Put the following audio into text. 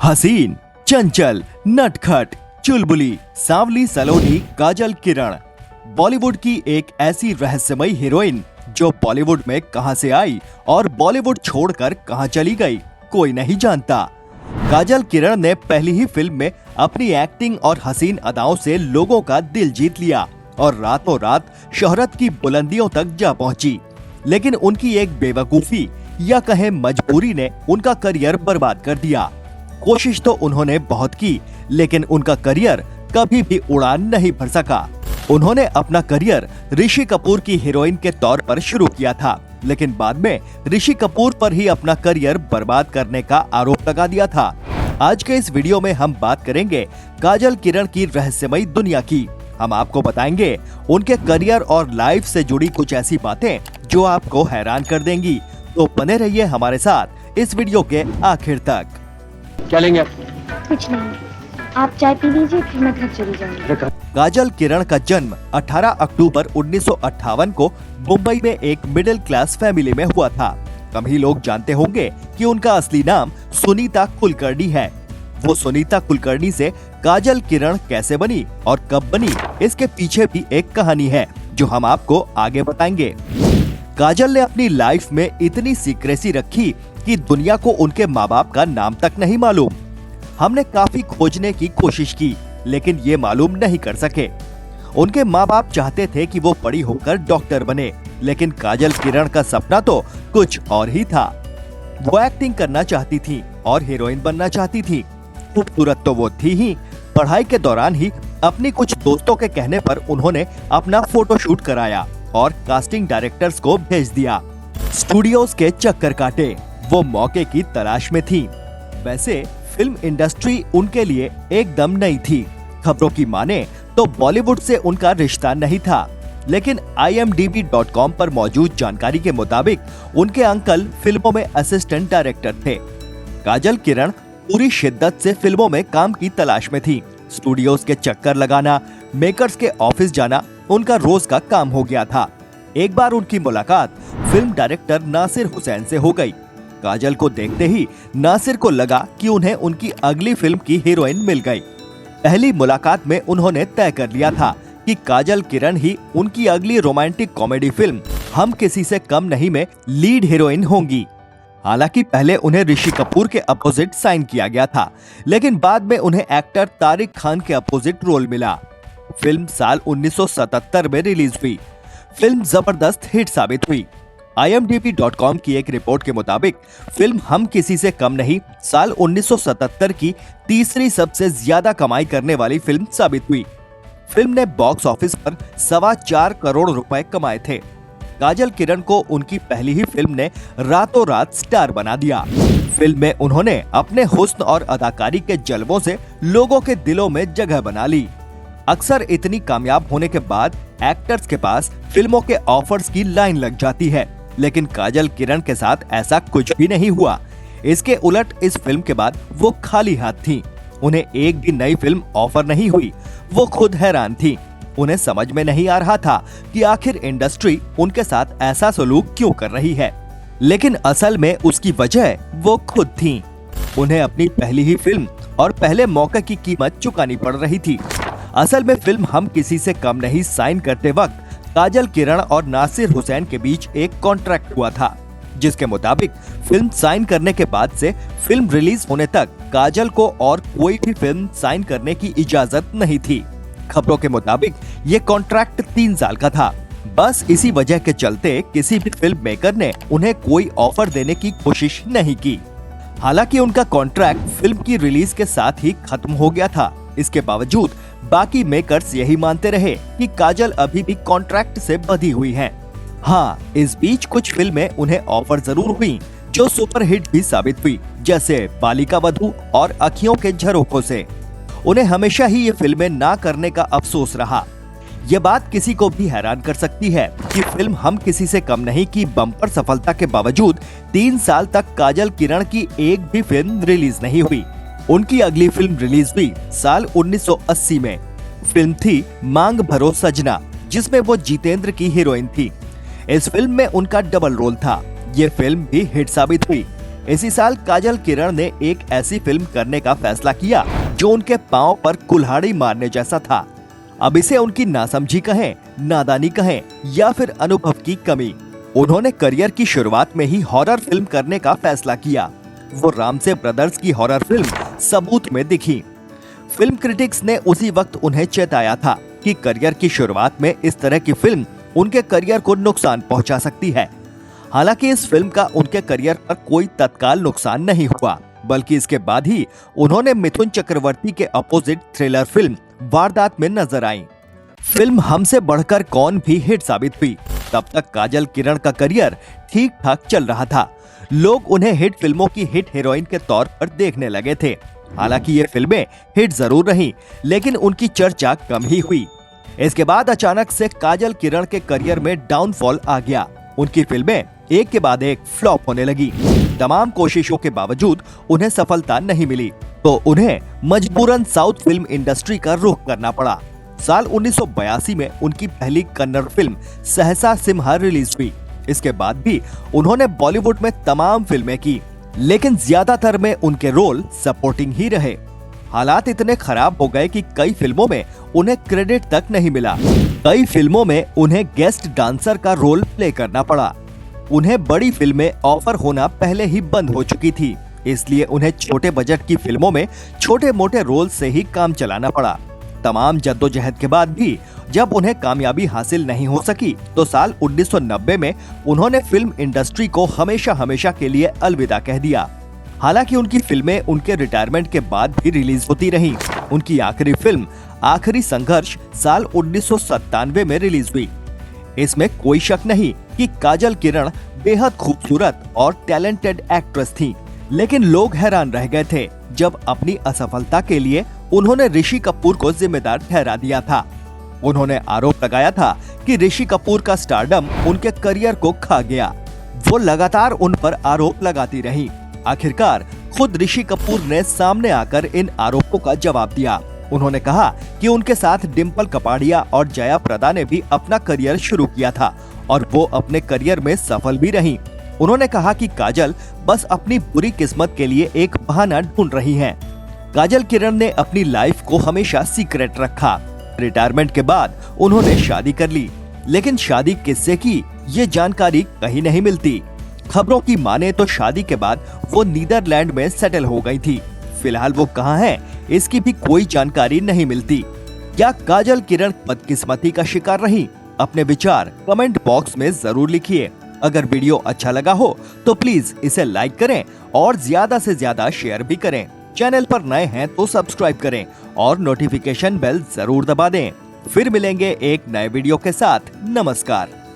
हसीन, चंचल, नटखट, चुलबुली, सांवली सलोनी काजल किरण बॉलीवुड की एक ऐसी रहस्यमयी हीरोइन जो बॉलीवुड में कहां से आई और बॉलीवुड छोड़कर कहां चली गई, कोई नहीं जानता। काजल किरण ने पहली ही फिल्म में अपनी एक्टिंग और हसीन अदाओं से लोगों का दिल जीत लिया और रातों रात शोहरत की बुलंदियों तक जा पहुंची। लेकिन उनकी एक बेवकूफी या कहें मजबूरी ने उनका करियर बर्बाद कर दिया। कोशिश तो उन्होंने बहुत की, लेकिन उनका करियर कभी भी उड़ान नहीं भर सका। उन्होंने अपना करियर ऋषि कपूर की हीरोइन के तौर पर शुरू किया था, लेकिन बाद में ऋषि कपूर पर ही अपना करियर बर्बाद करने का आरोप लगा दिया था। आज के इस वीडियो में हम बात करेंगे काजल किरण की रहस्यमयी दुनिया की। हम आपको बताएंगे उनके करियर और लाइफ से जुड़ी कुछ ऐसी बातें जो आपको हैरान कर देंगी। तो बने रहिए हमारे साथ इस वीडियो के आखिर तक। क्या लेंगे आप? कुछ नहीं, आप चाय पी लीजिए, फिर मैं घर चली जाऊंगी। काजल किरण का जन्म 18 अक्टूबर 1958 को मुंबई में एक मिडिल क्लास फैमिली में हुआ था। कम ही लोग जानते होंगे कि उनका असली नाम सुनीता कुलकर्णी है। वो सुनीता कुलकर्णी से काजल किरण कैसे बनी और कब बनी, इसके पीछे भी एक कहानी है जो हम आपको आगे बताएंगे। काजल ने अपनी लाइफ में इतनी सीक्रेसी रखी कि दुनिया को उनके माँ बाप का नाम तक नहीं मालूम। हमने काफी खोजने की कोशिश की, लेकिन ये मालूम नहीं कर सके। उनके माँ बाप चाहते थे कि वो बड़ी होकर डॉक्टर बने, लेकिन काजल किरण का सपना तो कुछ और ही था। वो एक्टिंग करना चाहती थी और हीरोइन बनना चाहती थी। खूबसूरत तो वो थी ही, पढ़ाई के दौरान ही अपनी कुछ दोस्तों के कहने पर उन्होंने अपना फोटोशूट कराया और कास्टिंग डायरेक्टर्स को भेज दिया। स्टूडियोज के चक्कर काटे, वो मौके की तलाश में थी। वैसे फिल्म इंडस्ट्री उनके लिए एकदम नई थी। खबरों की माने तो बॉलीवुड से उनका रिश्ता नहीं था, लेकिन IMDb.com पर मौजूद जानकारी के मुताबिक उनके अंकल फिल्मों में असिस्टेंट डायरेक्टर थे। काजल किरण पूरी शिद्दत से फिल्मों में काम की तलाश में थी। स्टूडियोज के चक्कर लगाना, मेकर्स के ऑफिस जाना उनका रोज का काम हो गया था। एक बार उनकी मुलाकात फिल्म डायरेक्टर नासिर हुसैन से हो गई। काजल को देखते ही नासिर को लगा कि उन्हें उनकी अगली फिल्म की हीरोइन मिल गई। पहली मुलाकात में उन्होंने तय कर लिया था कि काजल किरण ही उनकी अगली रोमांटिक कॉमेडी फिल्म हम किसी से कम नहीं में लीड हीरोइन होंगी। हालांकि पहले उन्हें ऋषि कपूर के अपोजिट साइन किया गया था, लेकिन बाद में उन्हें एक्टर तारिक खान के अपोजिट रोल मिला। फिल्म साल 1977 में रिलीज हुई। फिल्म जबरदस्त हिट साबित हुई। IMDb.com की एक रिपोर्ट के मुताबिक फिल्म हम किसी से कम नहीं साल 1977 की तीसरी सबसे ज्यादा कमाई करने वाली फिल्म साबित हुई। फिल्म ने बॉक्स ऑफिस पर 4.25 करोड़ रुपए कमाए थे। काजल किरण को उनकी पहली ही फिल्म ने रातों रात स्टार बना दिया। फिल्म में उन्होंने अपने हुस्न और अदाकारी के जलवों से लोगों के दिलों में जगह बना ली। अक्सर इतनी कामयाब होने के बाद एक्टर्स के पास फिल्मों के ऑफर्स की लाइन लग जाती है, लेकिन काजल किरण के साथ ऐसा कुछ भी नहीं हुआ। इसके उलट इस फिल्म के बाद वो खाली हाथ थीं। उन्हें एक भी नई फिल्म ऑफर नहीं हुई। वो खुद हैरान थीं। उन्हें समझ में नहीं आ रहा था कि आखिर इंडस्ट्री उनके साथ ऐसा सलूक क्यों कर रही है, लेकिन असल में उसकी वजह वो खुद थीं। उन्हें अपनी पहली ही फिल्म और पहले मौके की कीमत चुकानी पड़ रही थी। असल में फिल्म हम किसी से कम नहीं साइन करते वक्त काजल किरण और नासिर हुसैन के बीच एक कॉन्ट्रैक्ट हुआ था, जिसके मुताबिक फिल्म साइन करने के बाद से फिल्म रिलीज होने तक काजल को और कोई भी फिल्म साइन करने की इजाजत नहीं थी। खबरों के मुताबिक ये कॉन्ट्रैक्ट 3 साल का था। बस इसी वजह के चलते किसी भी फिल्म मेकर ने उन्हें कोई ऑफर देने की कोशिश नहीं की। हालांकि उनका कॉन्ट्रैक्ट फिल्म की रिलीज के साथ ही खत्म हो गया था। इसके बावजूद बाकी मेकर्स यही मानते रहे कि काजल अभी भी कॉन्ट्रैक्ट से बंधी हुई हैं। हाँ, इस बीच कुछ फिल्में उन्हें ऑफर जरूर हुई जो सुपरहिट भी साबित हुई, जैसे बालिका वधू और अखियों के झरोखों से। उन्हें हमेशा ही ये फिल्में ना करने का अफसोस रहा। ये बात किसी को भी हैरान कर सकती है कि फिल्म हम किसी से कम नहीं की बम्पर सफलता के बावजूद 3 साल तक काजल किरण की एक भी फिल्म रिलीज नहीं हुई। उनकी अगली फिल्म रिलीज हुई साल 1980 में। फिल्म थी मांग भरो सजना, जिसमें वो जितेंद्र की हीरोइन थी। इस फिल्म में उनका डबल रोल था। ये फिल्म भी हिट साबित हुई। इसी साल काजल किरण ने एक ऐसी फिल्म करने का फैसला किया जो उनके पांव पर कुल्हाड़ी मारने जैसा था। अब इसे उनकी नासमझी कहें, नादानी कहें या फिर अनुभव की कमी, उन्होंने करियर की शुरुआत में ही हॉरर फिल्म करने का फैसला किया। वो रामसे ब्रदर्स की हॉरर फिल्म सबूत में दिखी। फिल्म क्रिटिक्स ने उसी वक्त उन्हें चेताया था कि करियर की शुरुआत में इस तरह की फिल्म उनके करियर को नुकसान पहुंचा सकती है। हालांकि इस फिल्म का उनके करियर पर कोई तत्काल नुकसान नहीं हुआ, बल्कि इसके बाद ही उन्होंने मिथुन चक्रवर्ती के अपोजिट थ्रिलर फिल्म वारदात में नजर आई। फिल्म हमसे बढ़कर कौन भी हिट साबित हुई। तब तक काजल किरण का करियर ठीक ठाक चल रहा था। लोग उन्हें हिट फिल्मों की हिट हीरोइन के तौर पर देखने लगे थे। हालांकि ये फिल्में हिट जरूर रहीं, लेकिन उनकी चर्चा कम ही हुई। इसके बाद अचानक से काजल किरण के करियर में डाउनफॉल आ गया। उनकी फिल्में एक के बाद एक फ्लॉप होने लगी। तमाम कोशिशों के बावजूद उन्हें सफलता नहीं मिली, तो उन्हें मजबूरन साउथ फिल्म इंडस्ट्री का रुख करना पड़ा। साल 1982 में उनकी पहली कन्नड़ फिल्म सहसा सिम्हा रिलीज हुई। इसके बाद भी उन्होंने बॉलीवुड में तमाम फिल्में की, लेकिन ज्यादातर में उनके रोल सपोर्टिंग ही रहे। हालात इतने खराब हो गए कि कई फिल्मों में उन्हें क्रेडिट तक नहीं मिला। कई फिल्मों में उन्हें गेस्ट डांसर का रोल प्ले करना पड़ा। उन्हें बड़ी फिल्में ऑफर होना पहले ही बंद हो चुकी थी, इसलिए उन्हें छोटे बजट की फिल्मों में छोटे मोटे रोल से ही काम चलाना पड़ा। तमाम जद्दोजहद के बाद भी जब उन्हें कामयाबी हासिल नहीं हो सकी, तो साल 1990 में उन्होंने फिल्म इंडस्ट्री को हमेशा हमेशा के लिए अलविदा कह दिया। हालांकि उनकी फिल्में उनके रिटायरमेंट के बाद भी रिलीज होती रहीं। उनकी आखिरी फिल्म आखिरी संघर्ष साल 1997 में रिलीज हुई। इसमें कोई शक नहीं कि काजल किरण बेहद खूबसूरत और टैलेंटेड एक्ट्रेस थी, लेकिन लोग हैरान रह गए थे जब अपनी असफलता के लिए उन्होंने ऋषि कपूर को जिम्मेदार ठहरा दिया था। उन्होंने आरोप लगाया था कि ऋषि कपूर का स्टारडम उनके करियर को खा गया। वो लगातार उन पर आरोप लगाती रही। आखिरकार खुद ऋषि कपूर ने सामने आकर इन आरोपों का जवाब दिया। उन्होंने कहा कि उनके साथ डिम्पल कपाड़िया और जया प्रदा ने भी अपना करियर शुरू किया था और वो अपने करियर में सफल भी रहीं। उन्होंने कहा कि काजल बस अपनी बुरी किस्मत के लिए एक बहाना ढूंढ रही हैं। काजल किरण ने अपनी लाइफ को हमेशा सीक्रेट रखा। रिटायरमेंट के बाद उन्होंने शादी कर ली, लेकिन शादी किससे की ये जानकारी कहीं नहीं मिलती। खबरों की माने तो शादी के बाद वो नीदरलैंड में सेटल हो गई थी। फिलहाल वो कहाँ है, इसकी भी कोई जानकारी नहीं मिलती। क्या काजल किरण बदकिस्मती का शिकार रही? अपने विचार कमेंट बॉक्स में जरूर लिखिए। अगर वीडियो अच्छा लगा हो तो प्लीज इसे लाइक करें और ज्यादा से ज्यादा शेयर भी करें। चैनल पर नए हैं तो सब्सक्राइब करें और नोटिफिकेशन बेल जरूर दबा दें। फिर मिलेंगे एक नए वीडियो के साथ। नमस्कार।